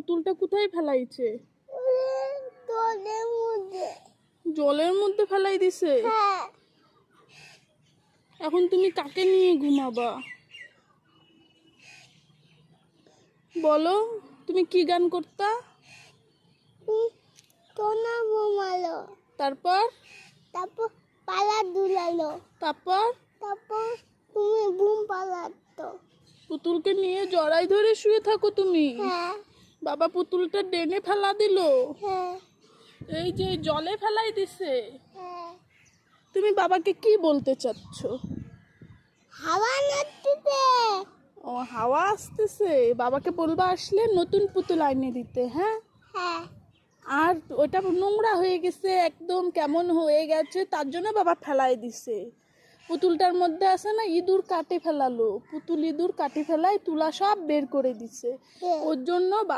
পুতুলটা কোথায় ফেলাইছে? জলের মধ্যে। জলের মধ্যে ফেলাই দিছে? হ্যাঁ। এখন তুমি কাকে নিয়ে ঘুমাবা? বলো, তুমি কি গান করতা? টোনা ঘুমালো। তারপর তারপর পালা দুলালো। তারপর তারপর তুমি বুম পালাতো। পুতুলকে নিয়ে জড়াই ধরে শুয়ে থাকো তুমি? হ্যাঁ। বাবা পুতুলটা ডেনে ফেলা দিল? হ্যাঁ। এই যে জলে ফেলাই দিছে। হ্যাঁ। তুমি বাবাকে কি বলতে চাচ্ছ? হাওয়া নাচতেছে। ও, হাওয়া আসতেছে। বাবাকে বলবা আসলে নতুন পুতুল আইনে দিতে। হ্যাঁ, হ্যাঁ। আর ওটা নোংরা হয়ে গেছে, একদম কেমন হয়ে গেছে, তার জন্য বাবা ফেলাই দিছে। পুতুলটার মধ্যে আছে না ইঁদুর কাটে ফেলালো, পুতুল ইঁদুর কাটে ফেলায় তুলা সব বের করে দিছে। হ্যাঁ। ওর জন্য